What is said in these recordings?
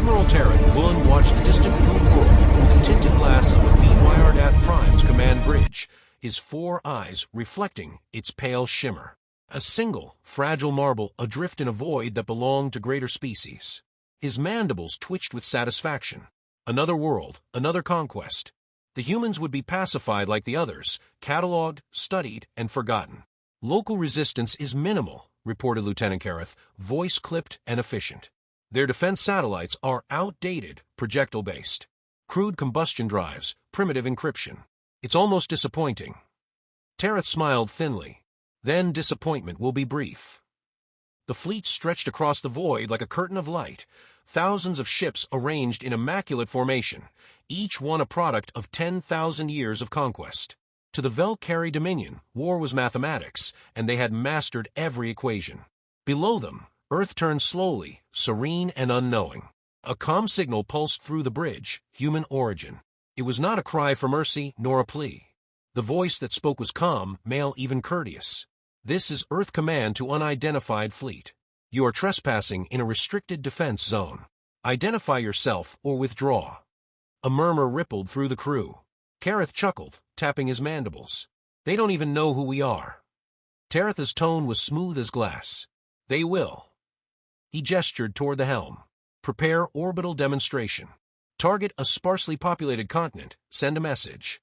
Admiral Tereth Woolen watched the distant blue world through the tinted glass of the VYRDATH Prime's command bridge, his four eyes reflecting its pale shimmer. A single, fragile marble adrift in a void that belonged to greater species. His mandibles twitched with satisfaction. Another world, another conquest. The humans would be pacified like the others, catalogued, studied, and forgotten. Local resistance is minimal, reported Lieutenant Careth, voice clipped and efficient. Their defense satellites are outdated, projectile-based. Crude combustion drives, primitive encryption. It's almost disappointing. Tereth smiled thinly. Then disappointment will be brief. The fleet stretched across the void like a curtain of light, thousands of ships arranged in immaculate formation, each one a product of 10,000 years of conquest. To the Velcari Dominion, war was mathematics, and they had mastered every equation. Below them, Earth turned slowly, serene and unknowing. A comm signal pulsed through the bridge, human origin. It was not a cry for mercy nor a plea. The voice that spoke was calm, male, even courteous. This is Earth command to unidentified fleet. You are trespassing in a restricted defense zone. Identify yourself or withdraw. A murmur rippled through the crew. Careth chuckled, tapping his mandibles. They don't even know who we are. Tereth's tone was smooth as glass. They will. He gestured toward the helm. Prepare orbital demonstration. Target a sparsely populated continent. Send a message.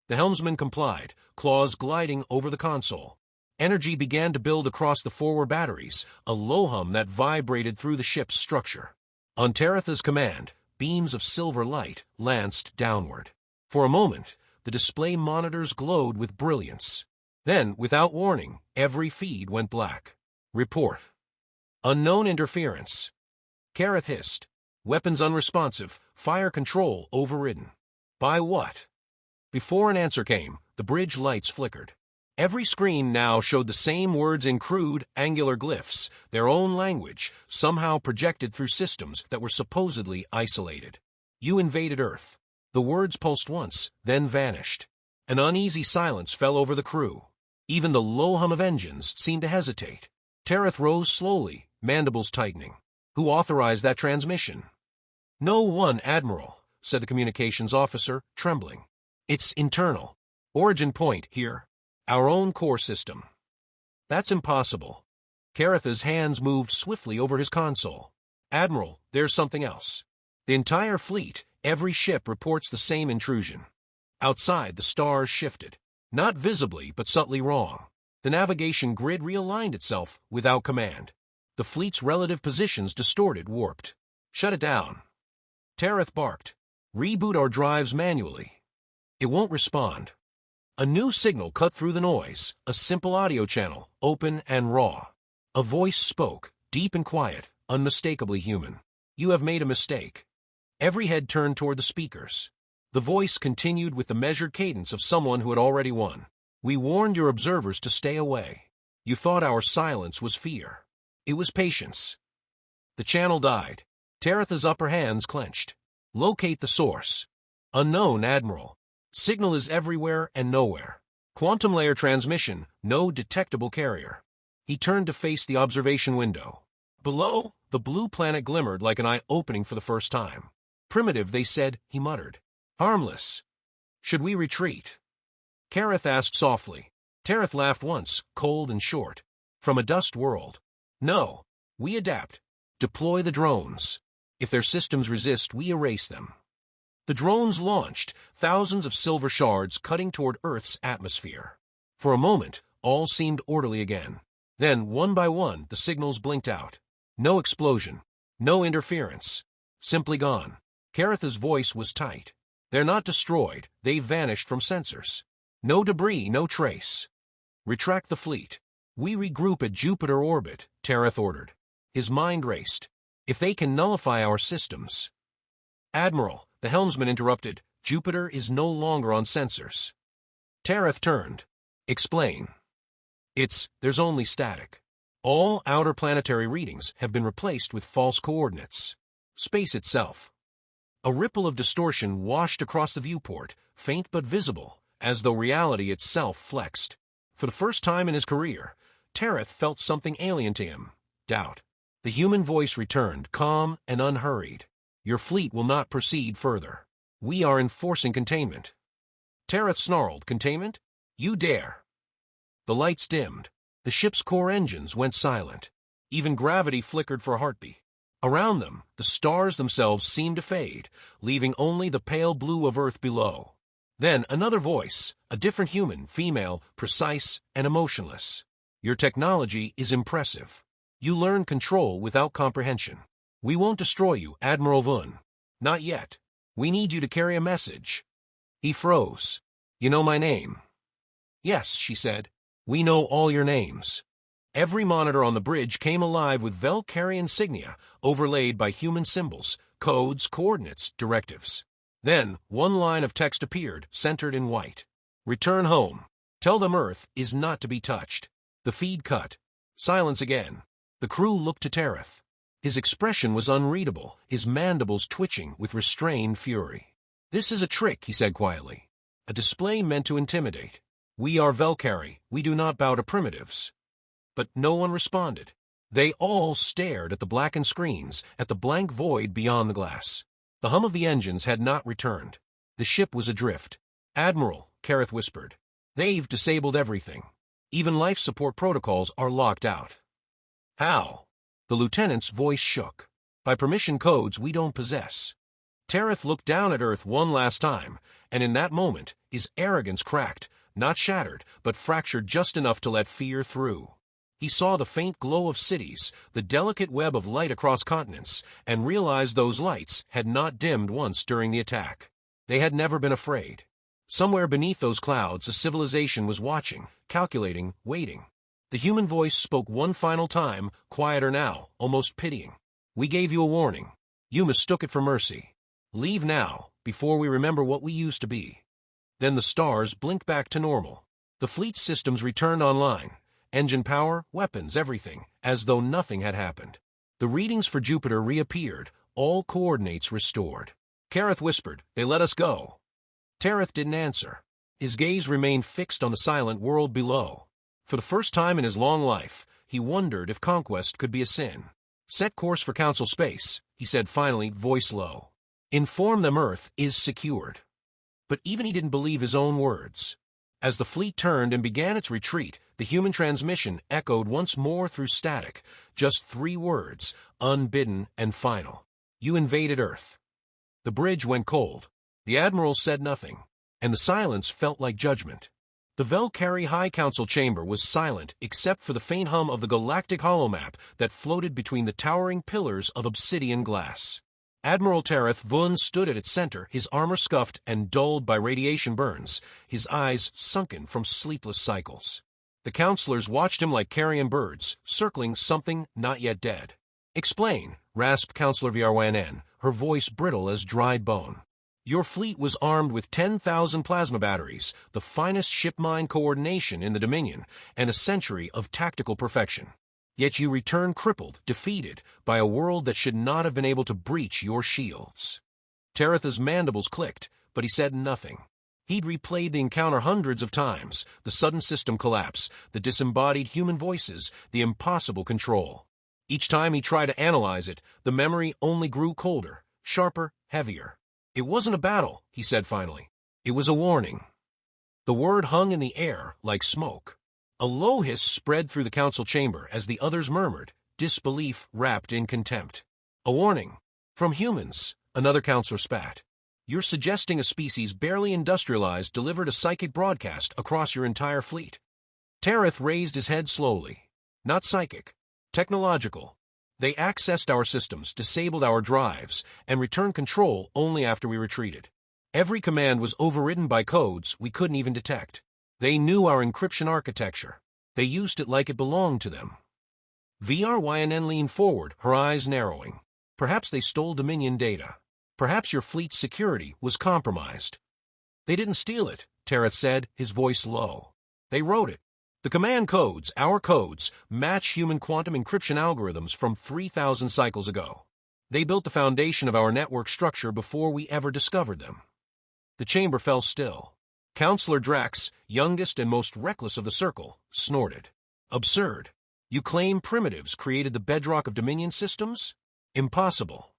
The helmsman complied, claws gliding over the console. Energy began to build across the forward batteries, a low hum that vibrated through the ship's structure. On Tereth's command, beams of silver light lanced downward. For a moment, the display monitors glowed with brilliance. Then, without warning, every feed went black. Report. Unknown interference. Careth hissed. Weapons unresponsive, fire control overridden. By what? Before an answer came, the bridge lights flickered. Every screen now showed the same words in crude, angular glyphs, their own language, somehow projected through systems that were supposedly isolated. You invaded Earth. The words pulsed once, then vanished. An uneasy silence fell over the crew. Even the low hum of engines seemed to hesitate. Tereth rose slowly, mandibles tightening. Who authorized that transmission? No one, Admiral, said the communications officer, trembling. It's internal. Origin point here. Our own core system. That's impossible. Careth's hands moved swiftly over his console. Admiral, there's something else. The entire fleet, every ship reports the same intrusion. Outside, the stars shifted. Not visibly, but subtly wrong. The navigation grid realigned itself without command. The fleet's relative positions distorted, warped. Shut it down. Tereth barked. Reboot our drives manually. It won't respond. A new signal cut through the noise, a simple audio channel, open and raw. A voice spoke, deep and quiet, unmistakably human. You have made a mistake. Every head turned toward the speakers. The voice continued with the measured cadence of someone who had already won. We warned your observers to stay away. You thought our silence was fear. It was patience. The channel died. Tereth's upper hands clenched. Locate the source. Unknown, Admiral. Signal is everywhere and nowhere. Quantum layer transmission, no detectable carrier. He turned to face the observation window. Below, the blue planet glimmered like an eye opening for the first time. Primitive, they said, he muttered. Harmless. Should we retreat? Careth asked softly. Tereth laughed once, cold and short. From a dust world. No. We adapt. Deploy the drones. If their systems resist, we erase them. The drones launched, thousands of silver shards cutting toward Earth's atmosphere. For a moment, all seemed orderly again. Then, one by one, the signals blinked out. No explosion. No interference. Simply gone. Careth's voice was tight. They're not destroyed. They vanished from sensors. No debris, no trace. Retract the fleet. We regroup at Jupiter orbit, Tereth ordered. His mind raced. If they can nullify our systems. Admiral, the helmsman interrupted. Jupiter is no longer on sensors. Tereth turned. Explain. There's only static. All outer planetary readings have been replaced with false coordinates. Space itself. A ripple of distortion washed across the viewport, faint but visible, as though reality itself flexed. For the first time in his career, Tereth felt something alien to him. Doubt. The human voice returned, calm and unhurried. Your fleet will not proceed further. We are enforcing containment. Tereth snarled, Containment? You dare. The lights dimmed. The ship's core engines went silent. Even gravity flickered for a heartbeat. Around them, the stars themselves seemed to fade, leaving only the pale blue of Earth below. Then another voice, a different human, female, precise and emotionless. Your technology is impressive. You learn control without comprehension. We won't destroy you, Admiral Vun. Not yet. We need you to carry a message. He froze. You know my name? Yes, she said. We know all your names. Every monitor on the bridge came alive with Velcari insignia, overlaid by human symbols, codes, coordinates, directives. Then, one line of text appeared, centered in white. Return home. Tell them Earth is not to be touched. The feed cut. Silence again. The crew looked to Tereth. His expression was unreadable, his mandibles twitching with restrained fury. This is a trick, he said quietly. A display meant to intimidate. We are Velcari. We do not bow to primitives. But no one responded. They all stared at the blackened screens, at the blank void beyond the glass. The hum of the engines had not returned. The ship was adrift. Admiral, Careth whispered. They've disabled everything. Even life support protocols are locked out. How? The lieutenant's voice shook. By permission codes we don't possess. Tereth looked down at Earth one last time, and in that moment, his arrogance cracked, not shattered, but fractured just enough to let fear through. He saw the faint glow of cities, the delicate web of light across continents, and realized those lights had not dimmed once during the attack. They had never been afraid. Somewhere beneath those clouds, a civilization was watching, calculating, waiting. The human voice spoke one final time, quieter now, almost pitying. We gave you a warning. You mistook it for mercy. Leave now, before we remember what we used to be. Then the stars blinked back to normal. The fleet systems returned online. Engine power, weapons, everything, as though nothing had happened. The readings for Jupiter reappeared, all coordinates restored. Careth whispered, They let us go. Tereth didn't answer. His gaze remained fixed on the silent world below. For the first time in his long life, he wondered if conquest could be a sin. Set course for Council space, he said finally, voice low. Inform them Earth is secured. But even he didn't believe his own words. As the fleet turned and began its retreat, the human transmission echoed once more through static, just 3 words, unbidden and final. You invaded Earth. The bridge went cold. The Admiral said nothing, and the silence felt like judgment. The Velcari High Council chamber was silent except for the faint hum of the galactic holomap that floated between the towering pillars of obsidian glass. Admiral Tereth Vun stood at its center, his armor scuffed and dulled by radiation burns, his eyes sunken from sleepless cycles. The counselors watched him like carrion birds, circling something not yet dead. Explain, rasped Counselor VRYNN, her voice brittle as dried bone. Your fleet was armed with 10,000 plasma batteries, the finest ship-mine coordination in the Dominion, and a century of tactical perfection. Yet you return crippled, defeated, by a world that should not have been able to breach your shields. Tereth's mandibles clicked, but he said nothing. He'd replayed the encounter hundreds of times, the sudden system collapse, the disembodied human voices, the impossible control. Each time he tried to analyze it, the memory only grew colder, sharper, heavier. It wasn't a battle, he said finally. It was a warning. The word hung in the air like smoke. A low hiss spread through the council chamber as the others murmured, disbelief wrapped in contempt. A warning. From humans, another counselor spat. You're suggesting a species barely industrialized delivered a psychic broadcast across your entire fleet. Tereth raised his head slowly. Not psychic. Technological. They accessed our systems, disabled our drives, and returned control only after we retreated. Every command was overridden by codes we couldn't even detect. They knew our encryption architecture. They used it like it belonged to them. VRYNN leaned forward, her eyes narrowing. Perhaps they stole Dominion data. Perhaps your fleet's security was compromised. They didn't steal it, Tereth said, his voice low. They wrote it. The command codes, our codes, match human quantum encryption algorithms from 3,000 cycles ago. They built the foundation of our network structure before we ever discovered them. The chamber fell still. Counselor Drax, youngest and most reckless of the circle, snorted. Absurd. You claim primitives created the bedrock of Dominion systems? Impossible.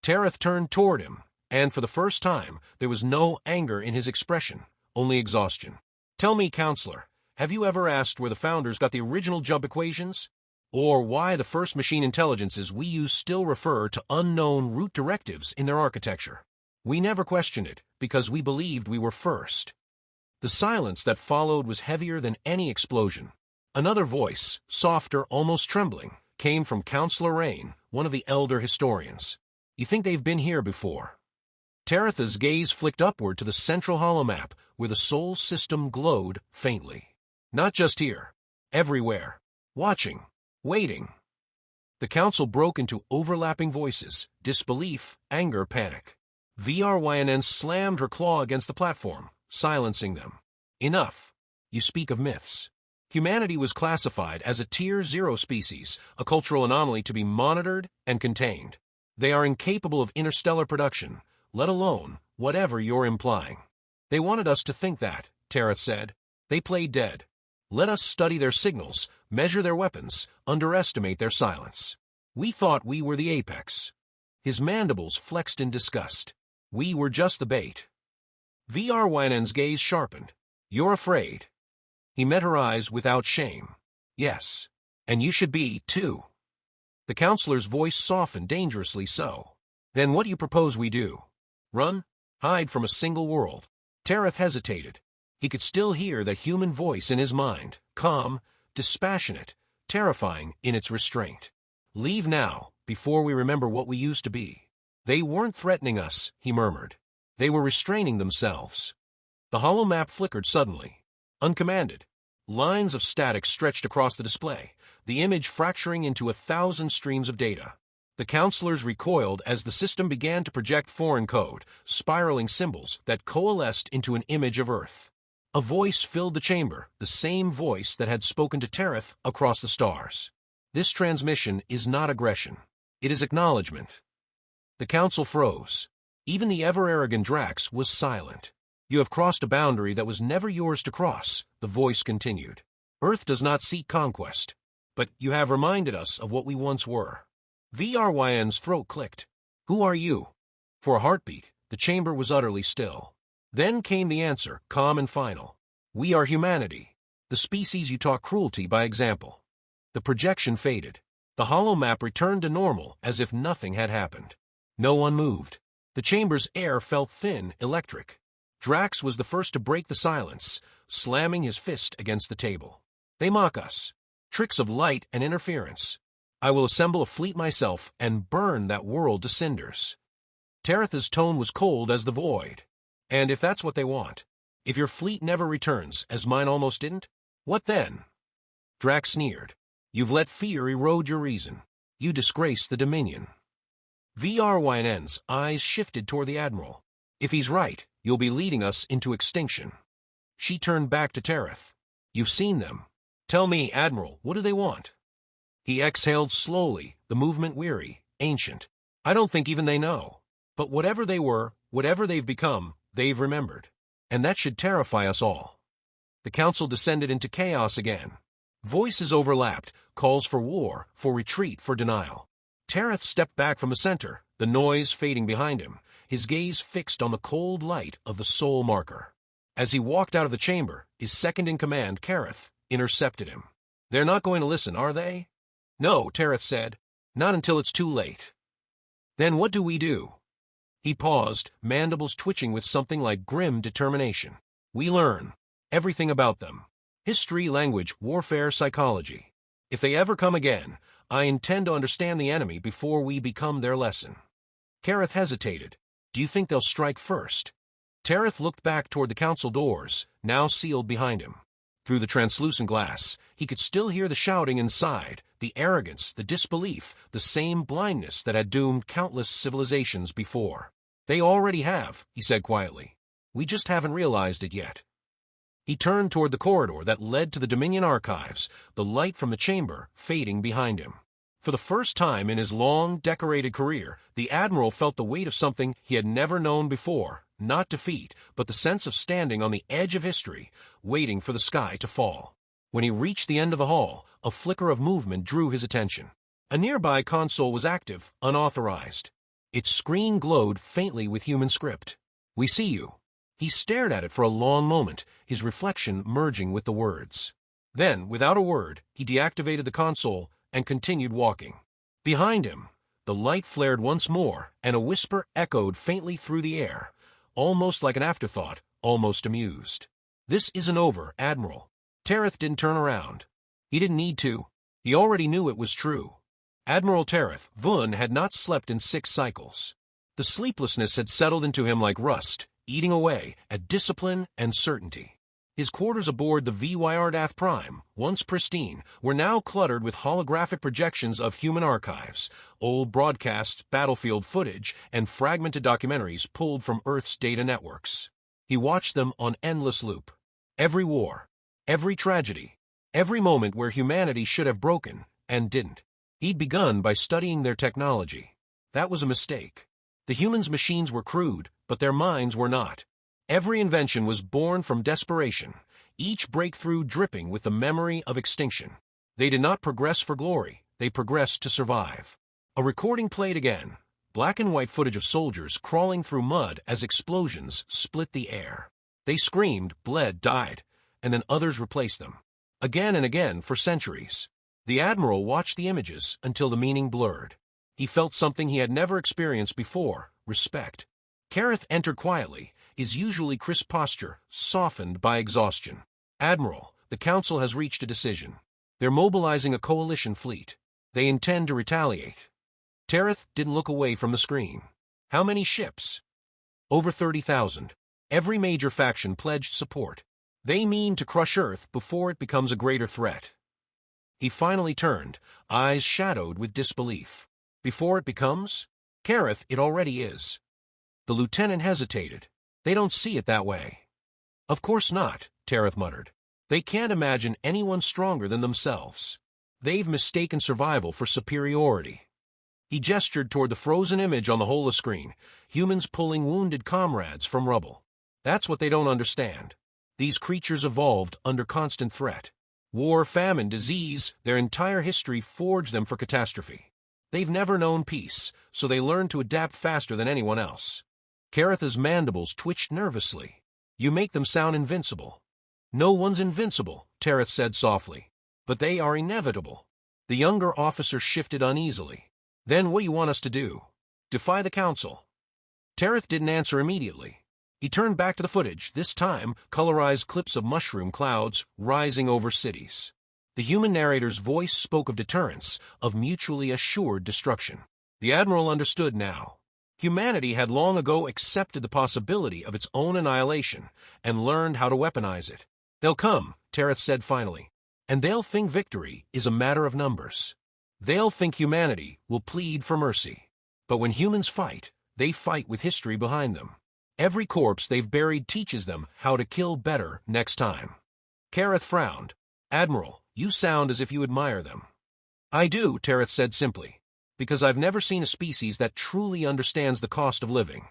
Tereth turned toward him, and for the first time, there was no anger in his expression, only exhaustion. Tell me, counselor, have you ever asked where the founders got the original jump equations? Or why the first machine intelligences we use still refer to unknown root directives in their architecture? We never questioned it, because we believed we were first. The silence that followed was heavier than any explosion. Another voice, softer, almost trembling, came from Counselor Rain, one of the elder historians. You think they've been here before? Teretha's gaze flicked upward to the central holomap, where the Sol system glowed faintly. Not just here. Everywhere. Watching. Waiting. The council broke into overlapping voices, disbelief, anger, panic. VRYNN slammed her claw against the platform, silencing them. Enough. You speak of myths. Humanity was classified as a Tier 0 species, a cultural anomaly to be monitored and contained. They are incapable of interstellar production, let alone whatever you're implying. They wanted us to think that, Tereth said. They played dead. Let us study their signals, measure their weapons, underestimate their silence. We thought we were the apex. His mandibles flexed in disgust. We were just the bait. VRYNN's gaze sharpened. You're afraid. He met her eyes without shame. Yes. And you should be, too. The counselor's voice softened dangerously so. Then what do you propose we do? Run? Hide from a single world? Tereth hesitated. He could still hear that human voice in his mind, calm, dispassionate, terrifying in its restraint. Leave now, before we remember what we used to be. They weren't threatening us, he murmured. They were restraining themselves. The holomap flickered suddenly. Uncommanded. Lines of static stretched across the display, the image fracturing into 1,000 streams of data. The counselors recoiled as the system began to project foreign code, spiraling symbols that coalesced into an image of Earth. A voice filled the chamber, the same voice that had spoken to Tereth across the stars. This transmission is not aggression. It is acknowledgement. The council froze. Even the ever-arrogant Drax was silent. You have crossed a boundary that was never yours to cross, the voice continued. Earth does not seek conquest, but you have reminded us of what we once were. VRYN's throat clicked. Who are you? For a heartbeat, the chamber was utterly still. Then came the answer, calm and final. We are humanity, the species you taught cruelty by example. The projection faded. The holomap returned to normal as if nothing had happened. No one moved. The chamber's air felt thin, electric. Drax was the first to break the silence, slamming his fist against the table. They mock us. Tricks of light and interference. I will assemble a fleet myself and burn that world to cinders. Teretha's tone was cold as the void. And if that's what they want, if your fleet never returns, as mine almost didn't, what then? Drax sneered. You've let fear erode your reason. You disgrace the Dominion. VRYNN's eyes shifted toward the Admiral. If he's right, you'll be leading us into extinction. She turned back to Tereth. You've seen them. Tell me, Admiral, what do they want? He exhaled slowly, the movement weary, ancient. I don't think even they know. But whatever they were, whatever they've become, they've remembered. And that should terrify us all. The council descended into chaos again. Voices overlapped, calls for war, for retreat, for denial. Tereth stepped back from the center, the noise fading behind him, his gaze fixed on the cold light of the Sol marker. As he walked out of the chamber, his second-in-command, Kareth, intercepted him. They're not going to listen, are they? No, Tereth said. Not until it's too late. Then what do we do? He paused, mandibles twitching with something like grim determination. We learn. Everything about them. History, language, warfare, psychology. If they ever come again, I intend to understand the enemy before we become their lesson. Kareth hesitated. Do you think they'll strike first? Tereth looked back toward the council doors, now sealed behind him. Through the translucent glass, he could still hear the shouting inside, the arrogance, the disbelief, the same blindness that had doomed countless civilizations before. They already have, he said quietly. We just haven't realized it yet. He turned toward the corridor that led to the Dominion archives, the light from the chamber fading behind him. For the first time in his long, decorated career, the Admiral felt the weight of something he had never known before, not defeat, but the sense of standing on the edge of history, waiting for the sky to fall. When he reached the end of the hall, a flicker of movement drew his attention. A nearby console was active, unauthorized. Its screen glowed faintly with human script. "We see you." He stared at it for a long moment, his reflection merging with the words. Then, without a word, he deactivated the console and continued walking. Behind him, the light flared once more, and a whisper echoed faintly through the air, almost like an afterthought, almost amused. "This isn't over, Admiral." Tereth didn't turn around. He didn't need to. He already knew it was true. Admiral Tereth Vun had not slept in 6 cycles. The sleeplessness had settled into him like rust, eating away at discipline and certainty. His quarters aboard the VYR Prime, once pristine, were now cluttered with holographic projections of human archives, old broadcasts, battlefield footage, and fragmented documentaries pulled from Earth's data networks. He watched them on endless loop. Every war, every tragedy, every moment where humanity should have broken, and didn't. He'd begun by studying their technology. That was a mistake. The humans' machines were crude, but their minds were not. Every invention was born from desperation, each breakthrough dripping with the memory of extinction. They did not progress for glory, they progressed to survive. A recording played again, black and white footage of soldiers crawling through mud as explosions split the air. They screamed, bled, died, and then others replaced them. Again and again for centuries. The Admiral watched the images until the meaning blurred. He felt something he had never experienced before, respect. Careth entered quietly, his usually crisp posture softened by exhaustion. "Admiral, the Council has reached a decision. They're mobilizing a coalition fleet. They intend to retaliate." Tereth didn't look away from the screen. "How many ships?" "Over 30,000. Every major faction pledged support. They mean to crush Earth before it becomes a greater threat." He finally turned, eyes shadowed with disbelief. "Before it becomes? Careth, it already is." The lieutenant hesitated. "They don't see it that way." "Of course not," Tereth muttered. "They can't imagine anyone stronger than themselves. They've mistaken survival for superiority." He gestured toward the frozen image on the holoscreen, humans pulling wounded comrades from rubble. "That's what they don't understand. These creatures evolved under constant threat. War, famine, disease, their entire history forged them for catastrophe. They've never known peace, so they learn to adapt faster than anyone else." Careth's mandibles twitched nervously. "You make them sound invincible." "No one's invincible," Tereth said softly. "But they are inevitable." The younger officer shifted uneasily. "Then what do you want us to do? Defy the Council?" Tereth didn't answer immediately. He turned back to the footage, this time colorized clips of mushroom clouds rising over cities. The human narrator's voice spoke of deterrence, of mutually assured destruction. The Admiral understood now. Humanity had long ago accepted the possibility of its own annihilation and learned how to weaponize it. "They'll come," Tereth said finally, "and they'll think victory is a matter of numbers. They'll think humanity will plead for mercy. But when humans fight, they fight with history behind them. Every corpse they've buried teaches them how to kill better next time." Careth frowned. "Admiral, you sound as if you admire them." "I do," Tereth said simply, "because I've never seen a species that truly understands the cost of living."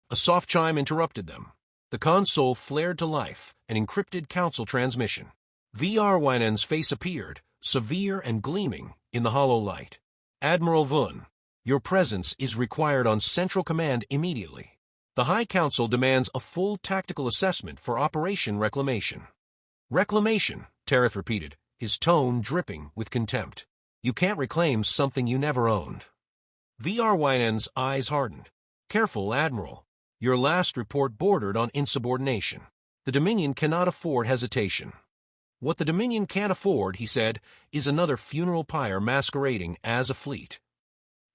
A soft chime interrupted them. The console flared to life, an encrypted Council transmission. VRYN's face appeared, severe and gleaming, in the hollow light. "Admiral Vun, your presence is required on Central Command immediately. The High Council demands a full tactical assessment for Operation Reclamation." "Reclamation," Tereth repeated, his tone dripping with contempt. "You can't reclaim something you never owned." VRYN's eyes hardened. "Careful, Admiral. Your last report bordered on insubordination. The Dominion cannot afford hesitation." "What the Dominion can't afford," he said, "is another funeral pyre masquerading as a fleet."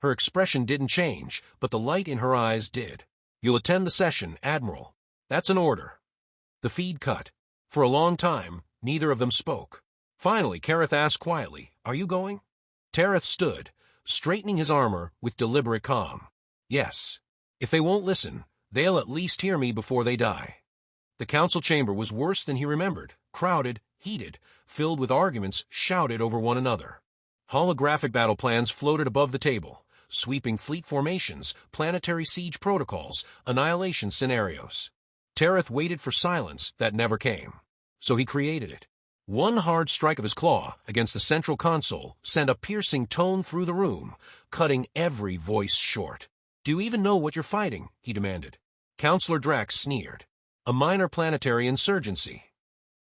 Her expression didn't change, but the light in her eyes did. "You'll attend the session, Admiral. That's an order." The feed cut. For a long time, neither of them spoke. Finally, Careth asked quietly, "Are you going?" Tereth stood, straightening his armor with deliberate calm. "Yes. If they won't listen, they'll at least hear me before they die." The council chamber was worse than he remembered, crowded, heated, filled with arguments shouted over one another. Holographic battle plans floated above the table, sweeping fleet formations, planetary siege protocols, annihilation scenarios. Tereth waited for silence that never came. So he created it. One hard strike of his claw against the central console sent a piercing tone through the room, cutting every voice short. Do you even know what you're fighting? He demanded. Counselor Drax sneered. A minor planetary insurgency.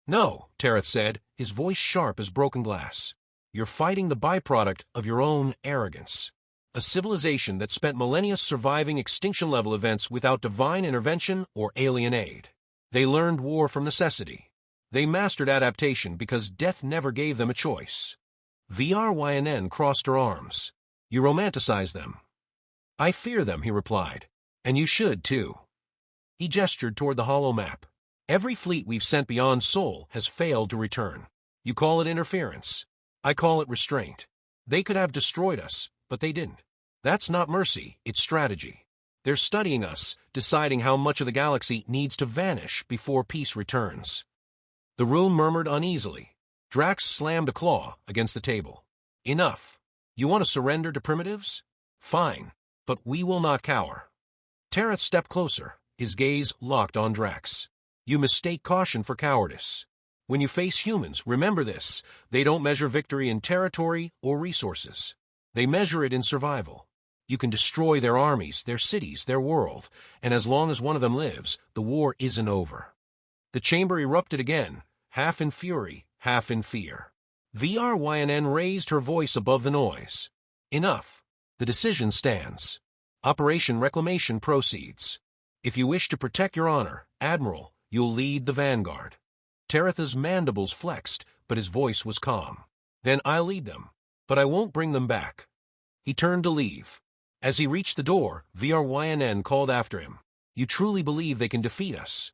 No, Tereth said, his voice sharp as broken glass. You're fighting the byproduct of your own arrogance. A civilization that spent millennia surviving extinction-level events without divine intervention or alien aid. They learned war from necessity. They mastered adaptation because death never gave them a choice. VRYNN crossed her arms. You romanticize them. I fear them, he replied. And you should, too. He gestured toward the hollow map. Every fleet we've sent beyond Sol has failed to return. You call it interference. I call it restraint. They could have destroyed us, but they didn't. That's not mercy, it's strategy. They're studying us, deciding how much of the galaxy needs to vanish before peace returns. The room murmured uneasily. Drax slammed a claw against the table. Enough. You want to surrender to primitives? Fine, but we will not cower. Tereth stepped closer, his gaze locked on Drax. You mistake caution for cowardice. When you face humans, remember this, they don't measure victory in territory or resources. They measure it in survival. You can destroy their armies, their cities, their world, and as long as one of them lives, the war isn't over. The chamber erupted again, half in fury, half in fear. VRYNN raised her voice above the noise. Enough. The decision stands. Operation Reclamation proceeds. If you wish to protect your honor, Admiral, you'll lead the vanguard. Tereth's mandibles flexed, but his voice was calm. Then I'll lead them, but I won't bring them back. He turned to leave. As he reached the door, VRYNN called after him. You truly believe they can defeat us?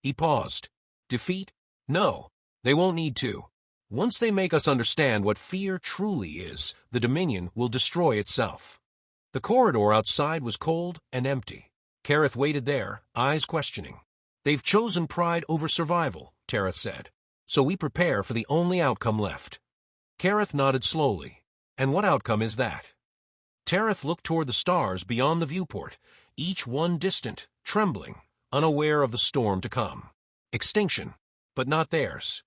He paused. Defeat? No, they won't need to. Once they make us understand what fear truly is, the Dominion will destroy itself. The corridor outside was cold and empty. Careth waited there, eyes questioning. They've chosen pride over survival, Tereth said. So we prepare for the only outcome left. Careth nodded slowly. And what outcome is that? Tereth looked toward the stars beyond the viewport, each one distant, trembling, unaware of the storm to come. Extinction, but not theirs.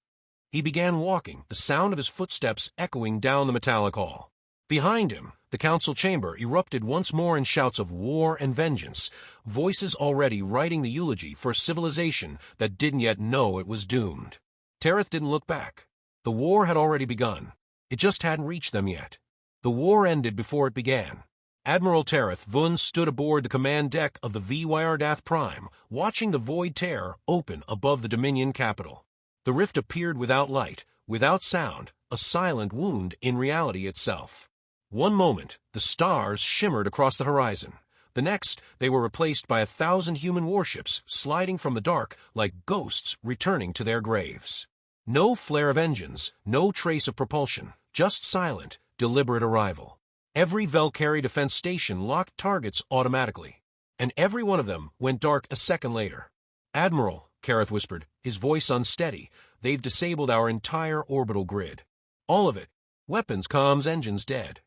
He began walking, the sound of his footsteps echoing down the metallic hall. Behind him, the council chamber erupted once more in shouts of war and vengeance, voices already writing the eulogy for a civilization that didn't yet know it was doomed. Tereth didn't look back. The war had already begun. It just hadn't reached them yet. The war ended before it began. Admiral Tereth Vun stood aboard the command deck of the VYRDATH Prime, watching the void tear open above the Dominion capital. The rift appeared without light, without sound, a silent wound in reality itself. One moment, the stars shimmered across the horizon. The next, they were replaced by 1,000 human warships sliding from the dark like ghosts returning to their graves. No flare of engines, no trace of propulsion, just silent, deliberate arrival. Every Valkyrie defense station locked targets automatically, and every one of them went dark a second later. Admiral, Careth whispered, his voice unsteady, they've disabled our entire orbital grid. All of it. Weapons, comms, engines dead.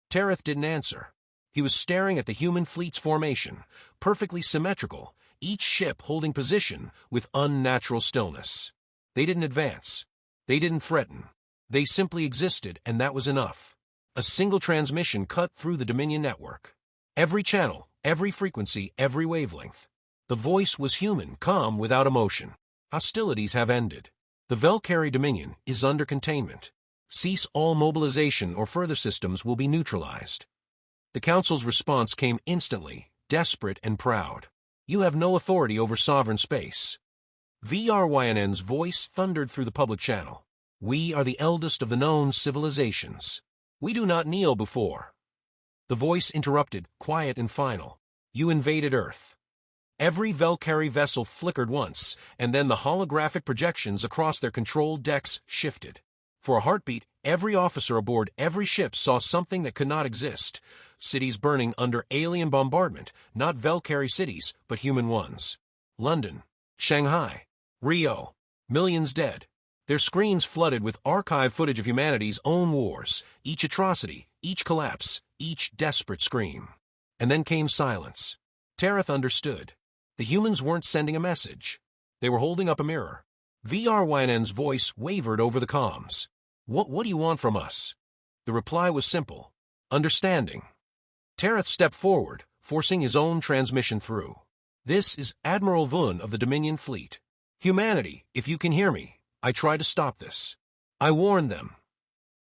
Tereth didn't answer. He was staring at the human fleet's formation, perfectly symmetrical, each ship holding position with unnatural stillness. They didn't advance. They didn't threaten. They simply existed, and that was enough. A single transmission cut through the Dominion network. Every channel, every frequency, every wavelength. The voice was human, calm, without emotion. Hostilities have ended. The Valkyrie Dominion is under containment. Cease all mobilization or further systems will be neutralized. The Council's response came instantly, desperate and proud. You have no authority over sovereign space. VRYNN's voice thundered through the public channel. We are the eldest of the known civilizations. We do not kneel before. The voice interrupted, quiet and final. You invaded Earth. Every Valkyrie vessel flickered once, and then the holographic projections across their control decks shifted. For a heartbeat, every officer aboard every ship saw something that could not exist. Cities burning under alien bombardment, not Valkyrie cities, but human ones. London, Shanghai, Rio, millions dead. Their screens flooded with archive footage of humanity's own wars, each atrocity, each collapse, each desperate scream. And then came silence. Tereth understood. The humans weren't sending a message. They were holding up a mirror. VRYNN's voice wavered over the comms. What do you want from us? The reply was simple. Understanding. Tereth stepped forward, forcing his own transmission through. "This is Admiral Vun of the Dominion Fleet. Humanity, if you can hear me, I try to stop this. I warned them."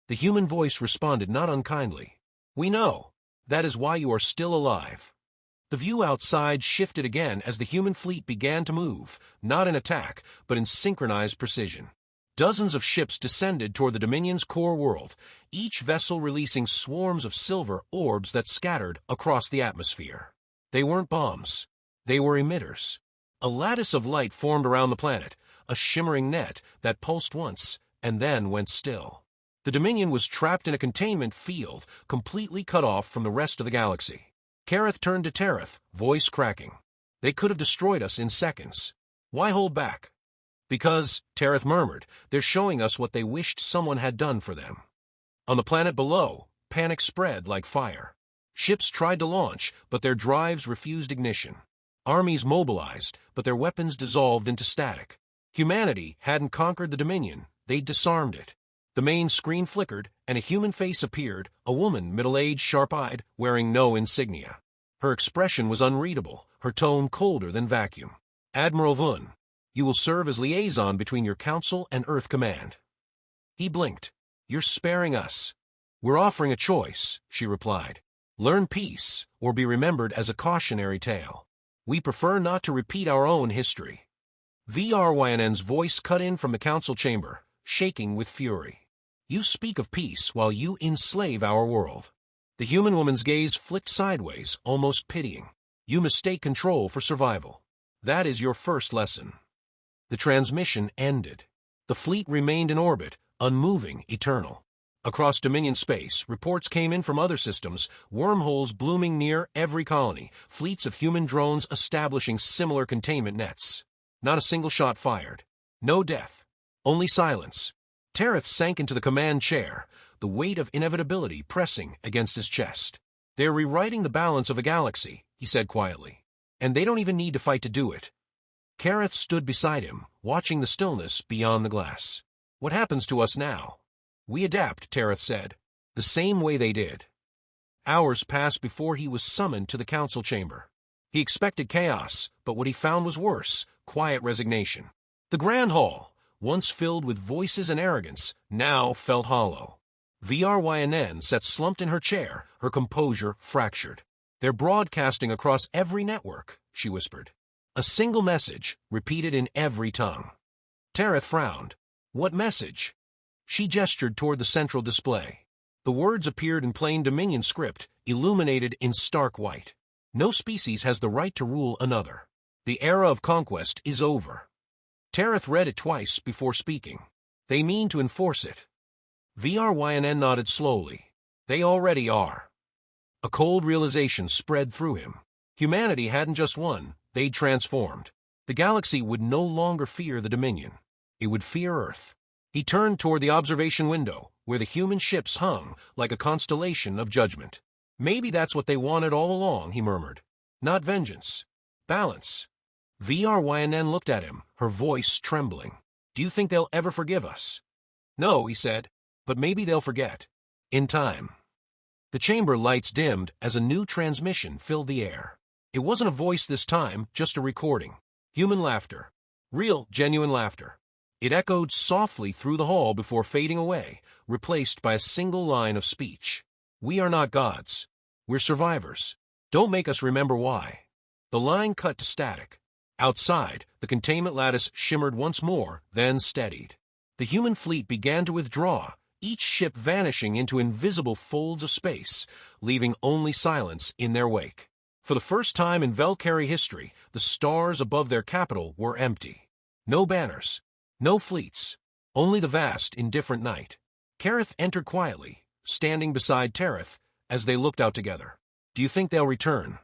The human voice responded not unkindly. "We know. That is why you are still alive." The view outside shifted again as the human fleet began to move, not in attack, but in synchronized precision. Dozens of ships descended toward the Dominion's core world, each vessel releasing swarms of silver orbs that scattered across the atmosphere. They weren't bombs. They were emitters. A lattice of light formed around the planet, a shimmering net that pulsed once and then went still. The Dominion was trapped in a containment field, completely cut off from the rest of the galaxy. Kareth turned to Tereth, voice cracking. "They could have destroyed us in seconds. Why hold back?" "Because," Tereth murmured, "they're showing us what they wished someone had done for them." On the planet below, panic spread like fire. Ships tried to launch, but their drives refused ignition. Armies mobilized, but their weapons dissolved into static. Humanity hadn't conquered the Dominion, they'd disarmed it. The main screen flickered, and a human face appeared, a woman, middle-aged, sharp-eyed, wearing no insignia. Her expression was unreadable, her tone colder than vacuum. "Admiral Vun, you will serve as liaison between your Council and Earth Command." He blinked. "You're sparing us." "We're offering a choice," she replied. "Learn peace, or be remembered as a cautionary tale. We prefer not to repeat our own history." VRYNN's voice cut in from the Council chamber, shaking with fury. "You speak of peace while you enslave our world." The human woman's gaze flicked sideways, almost pitying. "You mistake control for survival. That is your first lesson." The transmission ended. The fleet remained in orbit, unmoving, eternal. Across Dominion space, reports came in from other systems, wormholes blooming near every colony, fleets of human drones establishing similar containment nets. Not a single shot fired. No death. Only silence. Tereth sank into the command chair, the weight of inevitability pressing against his chest. "They're rewriting the balance of a galaxy," he said quietly. "And they don't even need to fight to do it." Kareth stood beside him, watching the stillness beyond the glass. "What happens to us now?" "We adapt," Tereth said. "The same way they did." Hours passed before he was summoned to the Council chamber. He expected chaos, but what he found was worse, quiet resignation. The Grand Hall, once filled with voices and arrogance, now felt hollow. VRYNN sat slumped in her chair, her composure fractured. "They're broadcasting across every network," she whispered. A single message, repeated in every tongue. Tereth frowned. "What message?" She gestured toward the central display. The words appeared in plain Dominion script, illuminated in stark white. "No species has the right to rule another. The era of conquest is over." Tereth read it twice before speaking. "They mean to enforce it." VRYNN nodded slowly. "They already are." A cold realization spread through him. Humanity hadn't just won, they'd transformed. The galaxy would no longer fear the Dominion. It would fear Earth. He turned toward the observation window, where the human ships hung like a constellation of judgment. "Maybe that's what they wanted all along," he murmured. "Not vengeance. Balance." VRYNN looked at him, her voice trembling. "Do you think they'll ever forgive us?" "No," he said, "but maybe they'll forget. In time." The chamber lights dimmed as a new transmission filled the air. It wasn't a voice this time, just a recording. Human laughter. Real, genuine laughter. It echoed softly through the hall before fading away, replaced by a single line of speech. "We are not gods. We're survivors. Don't make us remember why." The line cut to static. Outside, the containment lattice shimmered once more, then steadied. The human fleet began to withdraw, each ship vanishing into invisible folds of space, leaving only silence in their wake. For the first time in Velcari history, the stars above their capital were empty. No banners. No fleets. Only the vast, indifferent night. Kareth entered quietly, standing beside Tereth, as they looked out together. "Do you think they'll return?"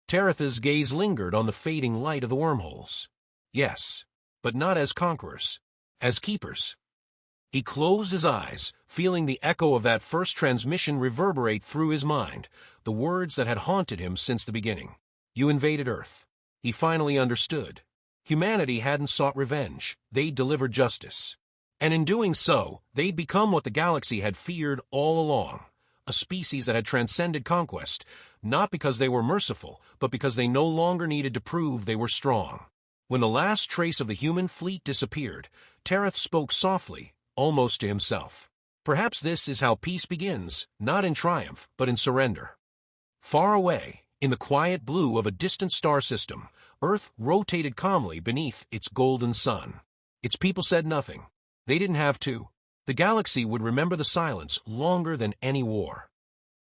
Tereth's gaze lingered on the fading light of the wormholes. "Yes, but not as conquerors. As keepers." He closed his eyes, feeling the echo of that first transmission reverberate through his mind, the words that had haunted him since the beginning. "You invaded Earth." He finally understood. Humanity hadn't sought revenge, they'd delivered justice. And in doing so, they'd become what the galaxy had feared all along, a species that had transcended conquest, not because they were merciful, but because they no longer needed to prove they were strong. When the last trace of the human fleet disappeared, Tereth spoke softly, almost to himself. Perhaps this is how peace begins, not in triumph, but in surrender. Far away, in the quiet blue of a distant star system, Earth rotated calmly beneath its golden sun. Its people said nothing. They didn't have to. The galaxy would remember the silence longer than any war.